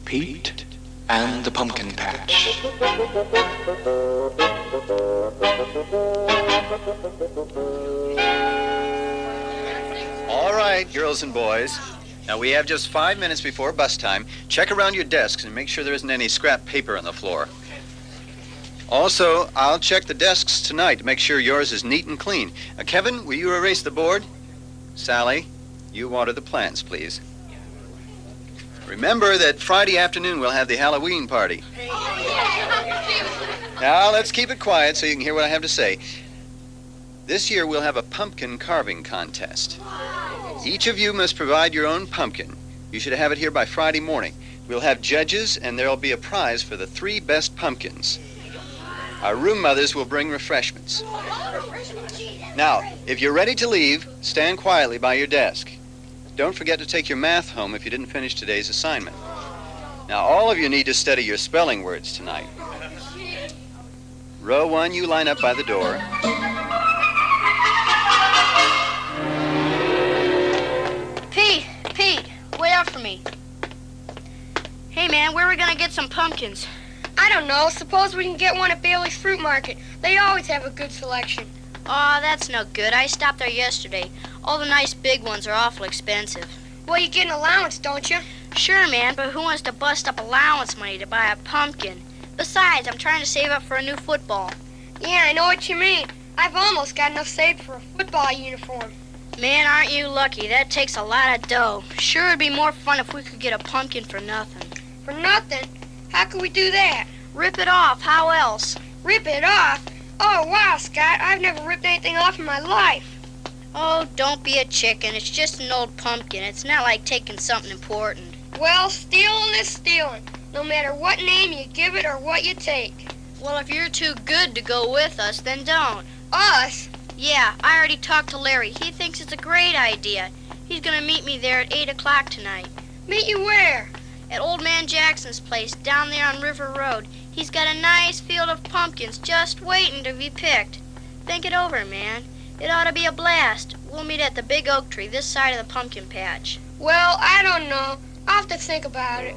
Pete and the Pumpkin Patch. All right, girls and boys. Now, we have just 5 minutes before bus time. Check around your desks and make sure there isn't any scrap paper on the floor. Also, I'll check the desks tonight to make sure yours is neat and clean. Kevin, will you erase the board? Sally, you water the plants, please. Remember that Friday afternoon we'll have the Halloween party. Now, let's keep it quiet so you can hear what I have to say. This year we'll have a pumpkin carving contest. Each of you must provide your own pumpkin. You should have it here by Friday morning. We'll have judges, and there'll be a prize for the 3 best pumpkins. Our room mothers will bring refreshments. Now, if you're ready to leave, stand quietly by your desk. Don't forget to take your math home if you didn't finish today's assignment. Now, all of you need to study your spelling words tonight. Row 1, you line up by the door. Pete, wait up for me. Hey, man, where are we gonna get some pumpkins? I don't know. Suppose we can get one at Bailey's Fruit Market. They always have a good selection. Aw, that's no good. I stopped there yesterday. All the nice big ones are awful expensive. Well, you get an allowance, don't you? Sure, man, but who wants to bust up allowance money to buy a pumpkin? Besides, I'm trying to save up for a new football. Yeah, I know what you mean. I've almost got enough saved for a football uniform. Man, aren't you lucky? That takes a lot of dough. Sure, it'd be more fun if we could get a pumpkin for nothing. For nothing? How could we do that? Rip it off. How else? Rip it off? Oh, wow, Scott. I've never ripped anything off in my life. Oh, don't be a chicken. It's just an old pumpkin. It's not like taking something important. Well, stealing is stealing, no matter what name you give it or what you take. Well, if you're too good to go with us, then don't. Us? Yeah, I already talked to Larry. He thinks it's a great idea. He's gonna meet me there at 8 o'clock tonight. Meet you where? At Old Man Jackson's place, down there on River Road. He's got a nice field of pumpkins just waiting to be picked. Think it over, man. It ought to be a blast. We'll meet at the big oak tree this side of the pumpkin patch. Well, I don't know. I'll have to think about it.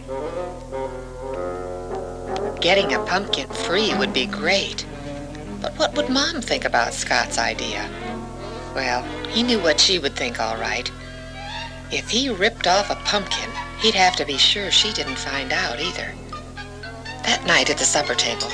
Getting a pumpkin free would be great. But what would Mom think about Scott's idea? Well, he knew what she would think, all right. If he ripped off a pumpkin, he'd have to be sure she didn't find out either. That night at the supper table.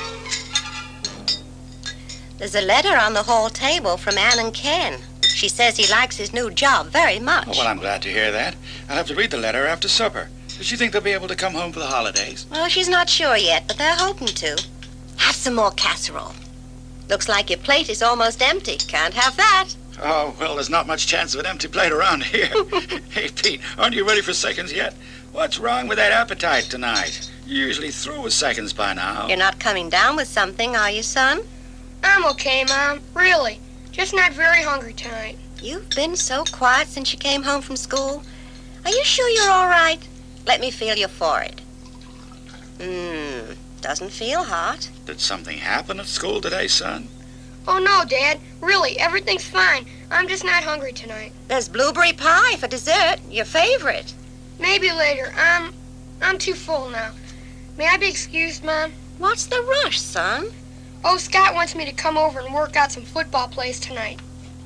There's a letter on the hall table from Ann and Ken. She says he likes his new job very much. Oh, well, I'm glad to hear that. I'll have to read the letter after supper. Does she think they'll be able to come home for the holidays? Well, she's not sure yet, but they're hoping to. Have some more casserole. Looks like your plate is almost empty. Can't have that. Oh, well, there's not much chance of an empty plate around here. Hey, Pete, aren't you ready for seconds yet? What's wrong with that appetite tonight? You're usually through with seconds by now. You're not coming down with something, are you, son? I'm okay, Mom. Really. Just not very hungry tonight. You've been so quiet since you came home from school. Are you sure you're all right? Let me feel your forehead. Doesn't feel hot. Did something happen at school today, son? Oh, no, Dad. Really, everything's fine. I'm just not hungry tonight. There's blueberry pie for dessert, your favorite. Maybe later. I'm too full now. May I be excused, Mom? What's the rush, son? Oh, Scott wants me to come over and work out some football plays tonight.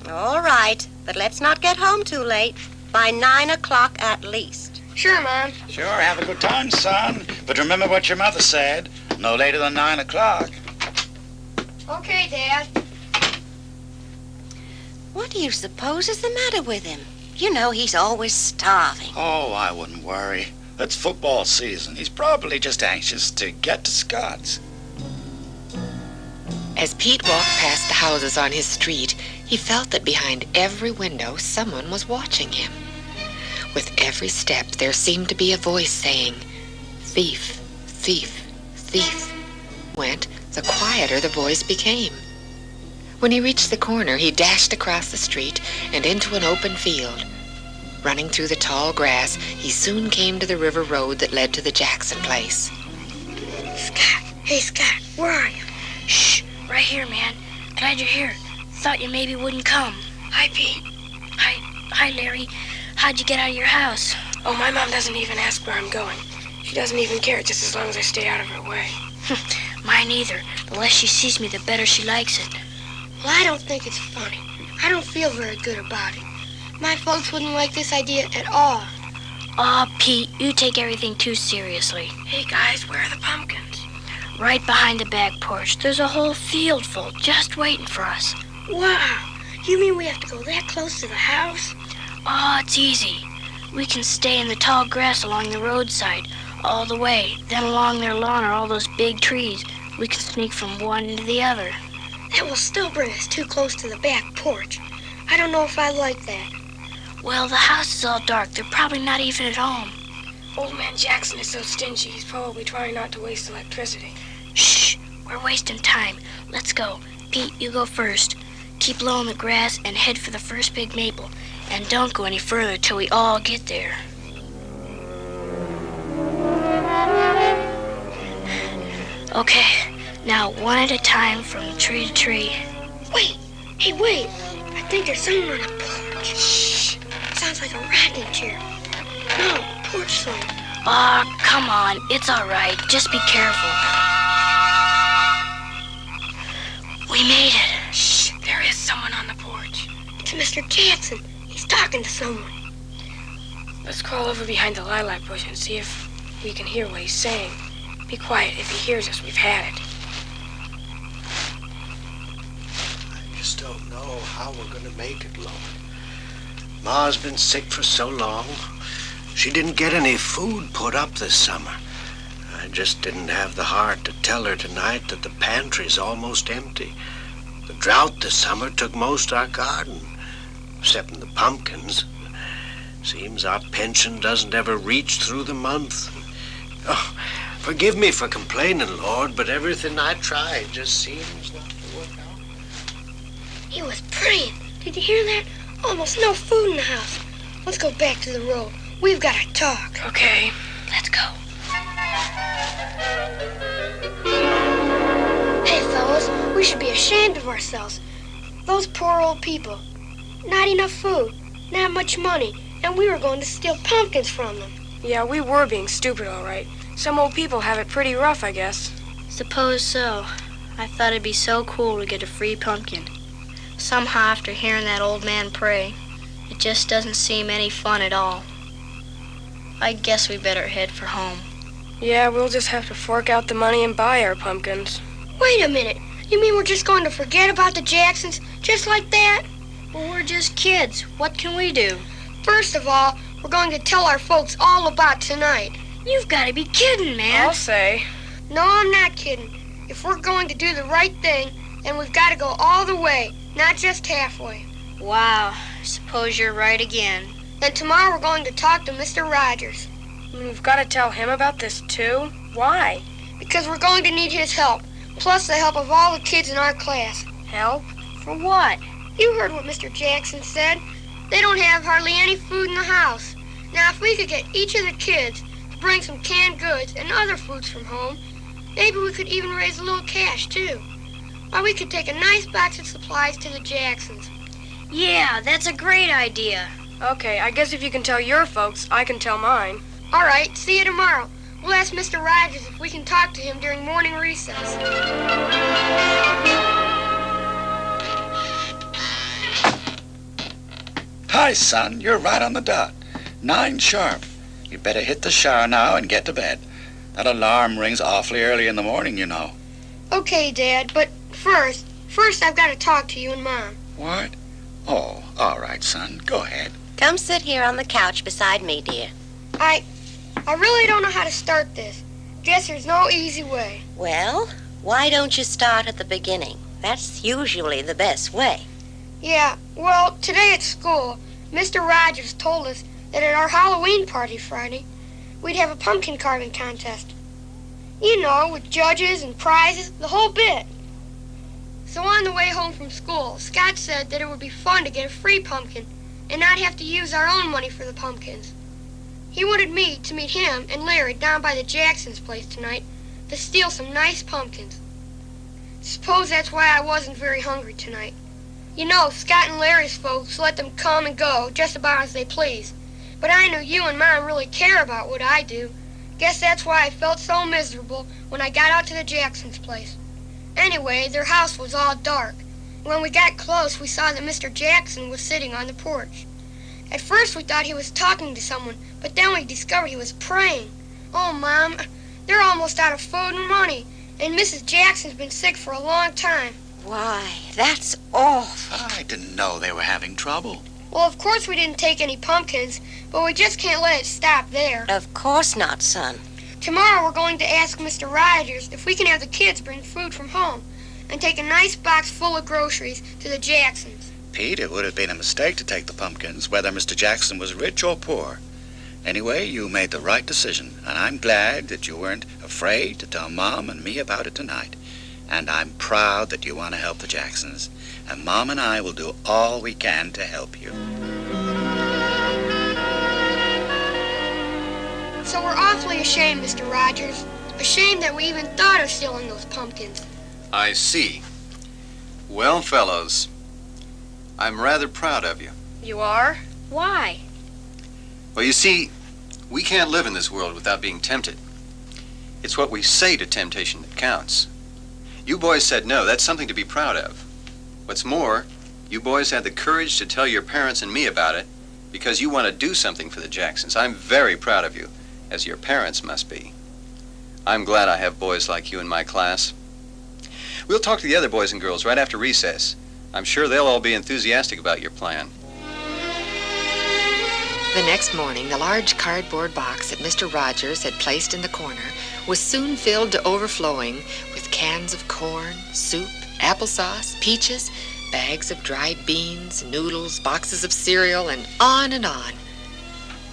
All right, but let's not get home too late. By 9 o'clock at least. Sure, Mom. Sure, have a good time, son. But remember what your mother said. No later than 9 o'clock. Okay, Dad. What do you suppose is the matter with him? You know he's always starving. Oh, I wouldn't worry. It's football season. He's probably just anxious to get to Scott's. As Pete walked past the houses on his street, he felt that behind every window someone was watching him. With every step, there seemed to be a voice saying, "Thief, thief, thief." Went, the quieter the voice became. When he reached the corner, he dashed across the street and into an open field. Running through the tall grass, he soon came to the river road that led to the Jackson place. Scott. Hey, Scott. Where are you? Shh, right here, man. Glad you're here. Thought you maybe wouldn't come. Hi, Pete. Hi, Larry. How'd you get out of your house? Oh, my mom doesn't even ask where I'm going. She doesn't even care just as long as I stay out of her way. Mine either. The less she sees me, the better she likes it. Well, I don't think it's funny. I don't feel very good about it. My folks wouldn't like this idea at all. Aw, Pete, you take everything too seriously. Hey, guys, where are the pumpkins? Right behind the back porch, there's a whole field full just waiting for us. Wow. You mean we have to go that close to the house? Oh, it's easy. We can stay in the tall grass along the roadside all the way. Then along their lawn are all those big trees. We can sneak from one to the other. That will still bring us too close to the back porch. I don't know if I like that. Well, the house is all dark. They're probably not even at home. Old man Jackson is so stingy, he's probably trying not to waste electricity. Shh, we're wasting time. Let's go. Pete, you go first. Keep low in the grass and head for the first big maple. And don't go any further till we all get there. Okay, now one at a time from tree to tree. Wait, hey, wait. I think there's someone on the porch. Shh, sounds like a rocking chair. No, porch song. Aw, come on. It's all right. Just be careful. We made it. Shh, there is someone on the porch. It's Mr. Jackson. He's talking to someone. Let's crawl over behind the lilac bush and see if we can hear what he's saying. Be quiet. If he hears us, we've had it. I just don't know how we're going to make it, Lord. Ma's been sick for so long. She didn't get any food put up this summer. I just didn't have the heart to tell her tonight that the pantry's almost empty. The drought this summer took most our garden, excepting the pumpkins. Seems our pension doesn't ever reach through the month. Oh, forgive me for complaining, Lord, but everything I tried just seems not to work out. He was praying. Did you hear that? Almost no food in the house. Let's go back to the road. We've got to talk. Okay, let's go. Hey, fellas, we should be ashamed of ourselves. Those poor old people. Not enough food, not much money, and we were going to steal pumpkins from them. Yeah, we were being stupid, all right. Some old people have it pretty rough, I guess. Suppose so. I thought it'd be so cool to get a free pumpkin. Somehow, after hearing that old man pray, it just doesn't seem any fun at all. I guess we better head for home. Yeah, we'll just have to fork out the money and buy our pumpkins. Wait a minute. You mean we're just going to forget about the Jacksons just like that? Well, we're just kids. What can we do? First of all, we're going to tell our folks all about tonight. You've got to be kidding, man. I'll say. No, I'm not kidding. If we're going to do the right thing, then we've got to go all the way, not just halfway. Wow, I suppose you're right again. Then tomorrow we're going to talk to Mr. Rogers. We've got to tell him about this, too? Why? Because we're going to need his help, plus the help of all the kids in our class. Help? For what? You heard what Mr. Jackson said. They don't have hardly any food in the house. Now, if we could get each of the kids to bring some canned goods and other foods from home, maybe we could even raise a little cash, too. Or we could take a nice box of supplies to the Jacksons. Yeah, that's a great idea. Okay, I guess if you can tell your folks, I can tell mine. All right, see you tomorrow. We'll ask Mr. Rogers if we can talk to him during morning recess. Hi, son. You're right on the dot. 9 sharp. You better hit the shower now and get to bed. That alarm rings awfully early in the morning, you know. Okay, Dad, but first I've got to talk to you and Mom. What? Oh, all right, son. Go ahead. Come sit here on the couch beside me, dear. I really don't know how to start this. Guess there's no easy way. Well, why don't you start at the beginning? That's usually the best way. Yeah, well, today at school, Mr. Rogers told us that at our Halloween party Friday, we'd have a pumpkin carving contest. You know, with judges and prizes, the whole bit. So on the way home from school, Scott said that it would be fun to get a free pumpkin and not have to use our own money for the pumpkins. He wanted me to meet him and Larry down by the Jacksons' place tonight to steal some nice pumpkins. Suppose that's why I wasn't very hungry tonight. You know, Scott and Larry's folks let them come and go just about as they please. But I know you and Mom really care about what I do, Guess that's why I felt so miserable when I got out to the Jacksons' place. Anyway, their house was all dark. When we got close, we saw that Mr. Jackson was sitting on the porch. At first, we thought he was talking to someone, but then we discovered he was praying. Oh, Mom, they're almost out of food and money, and Mrs. Jackson's been sick for a long time. Why, that's awful. I didn't know they were having trouble. Well, of course we didn't take any pumpkins, but we just can't let it stop there. Of course not, son. Tomorrow we're going to ask Mr. Rogers if we can have the kids bring food from home and take a nice box full of groceries to the Jacksons. Pete, it would have been a mistake to take the pumpkins, whether Mr. Jackson was rich or poor. Anyway, you made the right decision, and I'm glad that you weren't afraid to tell Mom and me about it tonight. And I'm proud that you want to help the Jacksons. And Mom and I will do all we can to help you. So we're awfully ashamed, Mr. Rogers. Ashamed that we even thought of stealing those pumpkins. I see. Well, fellows, I'm rather proud of you. You are? Why? Well, you see, we can't live in this world without being tempted. It's what we say to temptation that counts. You boys said no. That's something to be proud of. What's more, you boys had the courage to tell your parents and me about it because you want to do something for the Jacksons. I'm very proud of you, as your parents must be. I'm glad I have boys like you in my class. We'll talk to the other boys and girls right after recess. I'm sure they'll all be enthusiastic about your plan. The next morning, the large cardboard box that Mr. Rogers had placed in the corner was soon filled to overflowing with cans of corn, soup, applesauce, peaches, bags of dried beans, noodles, boxes of cereal, and on and on.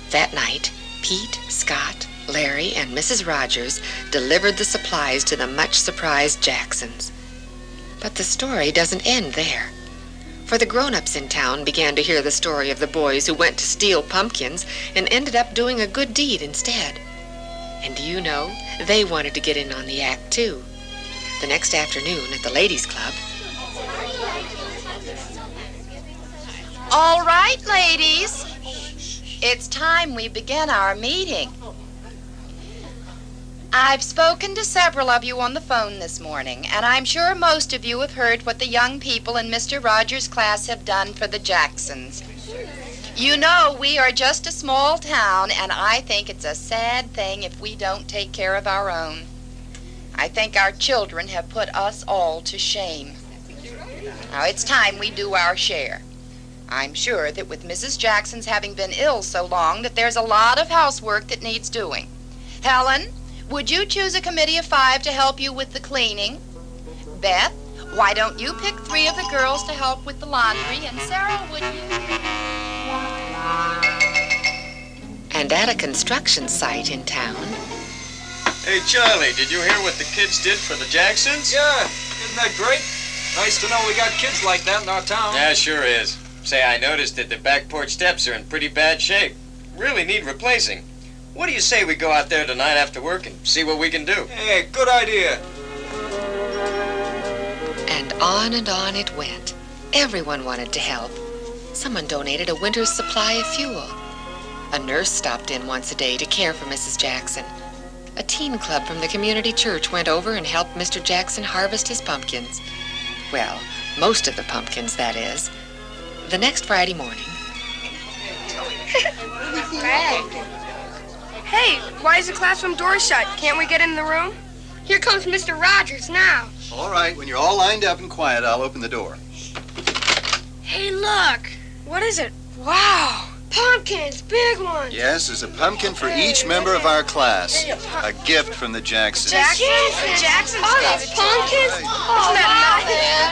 That night, Pete, Scott, Larry, and Mrs. Rogers delivered the supplies to the much surprised Jacksons. But the story doesn't end there. For the grown-ups in town began to hear the story of the boys who went to steal pumpkins and ended up doing a good deed instead. And do you know, they wanted to get in on the act, too. The next afternoon at the ladies' club. All right, ladies. It's time we begin our meeting. I've spoken to several of you on the phone this morning, and I'm sure most of you have heard what the young people in Mr. Rogers' class have done for the Jacksons. You know, we are just a small town, and I think it's a sad thing if we don't take care of our own. I think our children have put us all to shame. Now, it's time we do our share. I'm sure that with Mrs. Jackson's having been ill so long that there's a lot of housework that needs doing. Helen, would you choose a committee of 5 to help you with the cleaning? Beth, why don't you pick 3 of the girls to help with the laundry? And Sarah, would you? And at a construction site in town. Hey, Charlie, did you hear what the kids did for the Jacksons? Yeah, isn't that great? Nice to know we got kids like that in our town. Yeah, sure is. Say, I noticed that the back porch steps are in pretty bad shape. Really need replacing. What do you say we go out there tonight after work and see what we can do? Hey, good idea. And on it went. Everyone wanted to help. Someone donated a winter's supply of fuel. A nurse stopped in once a day to care for Mrs. Jackson. A teen club from the community church went over and helped Mr. Jackson harvest his pumpkins. Well, most of the pumpkins, that is. The next Friday morning. Hey, why is the classroom door shut? Can't we get in the room? Here comes Mr. Rogers now. All right, when you're all lined up and quiet, I'll open the door. Hey, look. What is it? Wow. Pumpkins, big ones. Yes, there's a pumpkin for each member of our class. A gift from the Jacksons. Jacksons? The Jacksons? Oh, those pumpkins? Right. Oh, Isn't that